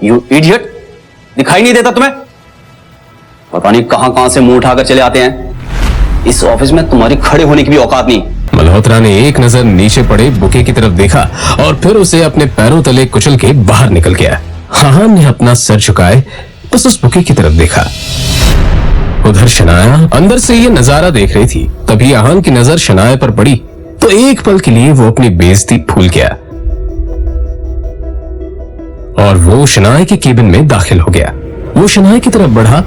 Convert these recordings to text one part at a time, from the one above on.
You idiot, दिखाई नहीं देता तुम्हें? पता नहीं कहां से मुंह उठाकर चले आते हैं। इस ऑफिस में तुम्हारी खड़े होने की भी औकात नहीं। मल्होत्रा ने एक नजर नीचे पड़े बुके की तरफ देखा और फिर उसे अपने पैरों तले कुचल के बाहर निकल गया। आहान ने अपना सर झुकाए बस उस बुके की तरफ देखा। उधर शनाया अंदर से ये नजारा देख रही थी। तभी आहान की नजर शनाया पर पड़ी तो एक पल के लिए वो अपनी बेइज्जती भूल गया और वो शनाया के केबिन में दाखिल हो गया। वो शनाया की तरफ बढ़ा।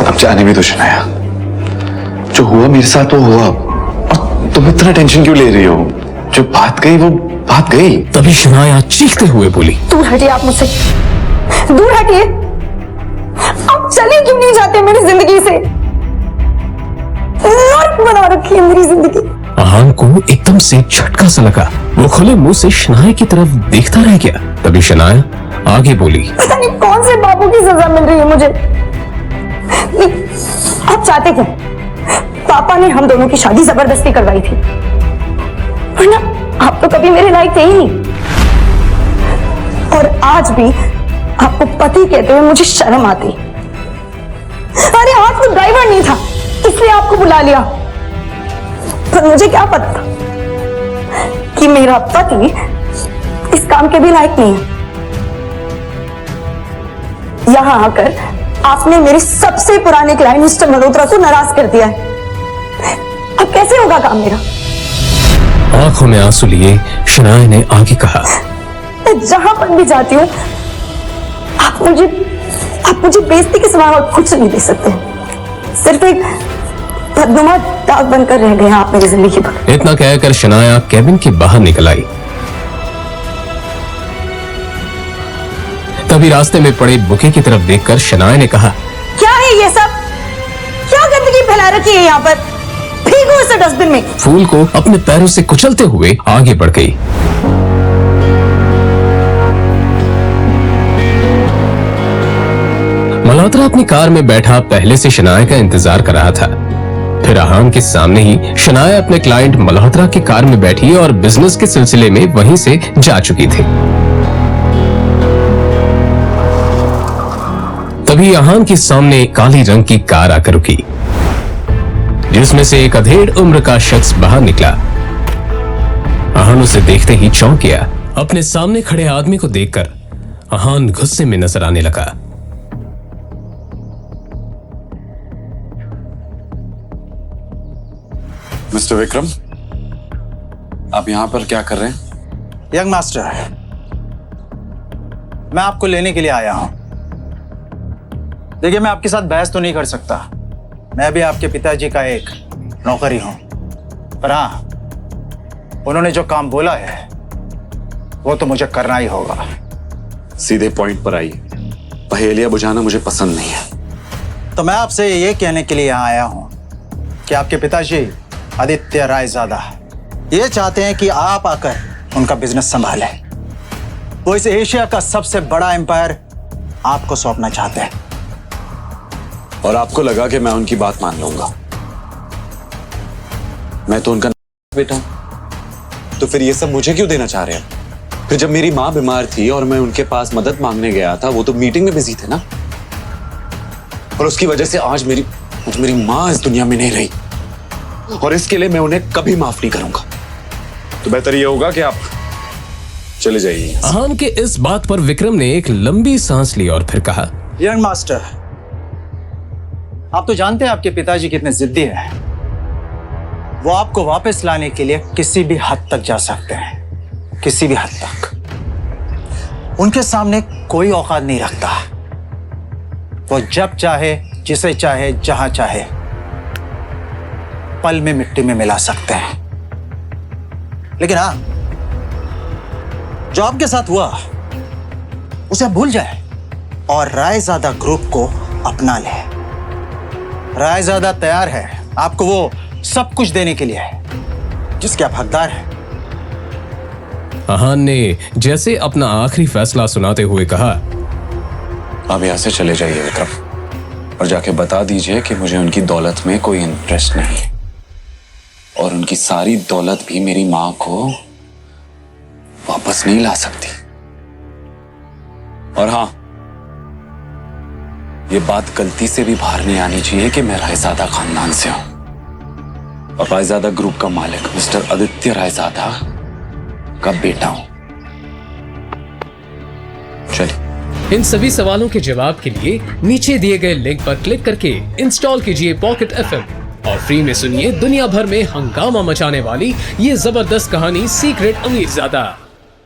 अब जाने भी दो शनाया, जो हुआ मेरे साथ वो हुआ, और तुम इतना टेंशन क्यों ले रही हो? जो बात गई वो बात गई। तभी शनाया चीखते हुए बोली, दूर हटिए आप मुझसे, दूर हटिए। आप चले क्यों नहीं जाते मेरी जिंदगी से? नर्क बना रखी है मेरी जिंदगी। आहान को एकदम से झटका सा लगा। वो खुले मुंह से शनाया की तरफ देखता रह गया। तभी शनाया आगे बोली, पता नहीं कौन से बाबू की सजा मिल रही है मुझे। आप चाहते क्या? पापा ने हम दोनों की शादी जबरदस्ती करवाई थी, वरना आप तो कभी मेरे लायक थे ही नहीं। और आज भी आपको पति कहते हुए मुझे शर्म आती। अरे आज तो ड्राइवर नहीं था इसलिए आपको बुला लिया, पर मुझे क्या पता था कि मेरा पति इस काम के भी लायक नहीं है। यहां आकर आपने मेरे सबसे पुराने क्लाइंट मिस्टर मल्होत्रा को नाराज कर दिया है। अब कैसे होगा काम मेरा? आंखों में आंसू लिए शनाया ने आगे कहा, मैं जहां पर भी जाती हूँ आप मुझे बेइज्जती के सिवा और कुछ नहीं दे सकते। सिर्फ एक बदनुमा दाग बनकर रह गए आप मेरी जिंदगी पर। इतना कहकर शनाया केबिन के बाहर निकल आई। तभी रास्ते में पड़े बुके की तरफ देखकर शनाया ने कहा, क्या है ये सब? क्या गंदगी फैला रखी है यहाँ पर? फेंको इसे डस्टबिन में। फूल को अपने पैरों से कुचलते हुए आगे बढ़ गई। मल्होत्रा अपनी कार में बैठा पहले से शनाया का इंतजार कर रहा था। फिर आहान के सामने ही शनाया अपने क्लाइंट मल्होत्रा की कार में बैठी और बिजनेस के सिलसिले में वहीं से जा चुकी थी। तभी आहान के सामने काली रंग की कार आकर रुकी, जिसमें से एक अधेड़ उम्र का शख्स बाहर निकला। आहान उसे देखते ही चौंक गया। अपने सामने खड़े आदमी को देखकर आहान गुस्से में नजर आने लगा। मिस्टर विक्रम, आप यहां पर क्या कर रहे हैं? यंग मास्टर, मैं आपको लेने के लिए आया हूं। देखिए, मैं आपके साथ बहस तो नहीं कर सकता। मैं भी आपके पिताजी का एक नौकर ही हूं, पर हाँ, उन्होंने जो काम बोला है वो तो मुझे करना ही होगा। सीधे पॉइंट पर आइए। पहेलियां बुझाना मुझे पसंद नहीं है। तो मैं आपसे ये कहने के लिए यहाँ आया हूं कि आपके पिताजी आदित्य रायजादा ये चाहते हैं कि आप आकर उनका बिजनेस संभालें। वो इस एशिया का सबसे बड़ा एम्पायर आपको सौंपना चाहते हैं। और आपको लगा कि मैं उनकी बात मान लूंगा? मैं तो उनका बेटा हूं, तो फिर ये सब मुझे क्यों देना चाह रहे हैं? फिर जब मेरी माँ बीमार थी और मैं उनके पास मदद मांगने गया था, वो तो मीटिंग में बिजी थे ना। और उसकी वजह से आज मेरी माँ इस दुनिया में नहीं रही, और इसके लिए मैं उन्हें कभी माफ नहीं करूंगा। तो बेहतर ये होगा कि आप चले जाइए। आहान के इस बात पर विक्रम ने एक लंबी सांस ली और फिर कहा, यंग मास्टर, आप तो जानते हैं आपके पिताजी कितने जिद्दी हैं। वो आपको वापस लाने के लिए किसी भी हद तक जा सकते हैं, किसी भी हद तक। उनके सामने कोई औकात नहीं रखता। वो जब चाहे, जिसे चाहे, जहां चाहे पल में मिट्टी में मिला सकते हैं। लेकिन हाँ, जो आपके साथ हुआ उसे आप भूल जाए और रायजादा ग्रुप को अपना ले। रायजादा तैयार है आपको वो सब कुछ देने के लिए जिसके आप हकदार हैं। आहान ने जैसे अपना आखिरी फैसला सुनाते हुए कहा, आप यहां से चले जाइए विक्रम, और जाके बता दीजिए कि मुझे उनकी दौलत में कोई इंटरेस्ट नहीं, और उनकी सारी दौलत भी मेरी मां को वापस नहीं ला सकती। और हाँ, ये बात गलती से भी बाहर नहीं आनी चाहिए कि मैं रायजादा खानदान से हूं और रायजादा ग्रुप का मालिक मिस्टर आदित्य रायजादा का बेटा हूं। चलिए। इन सभी सवालों के जवाब के लिए नीचे दिए गए लिंक पर क्लिक करके इंस्टॉल कीजिए पॉकेट FM और फ्री में सुनिए दुनिया भर में हंगामा मचाने वाली ये जबरदस्त कहानी सीक्रेट अमीरजादा।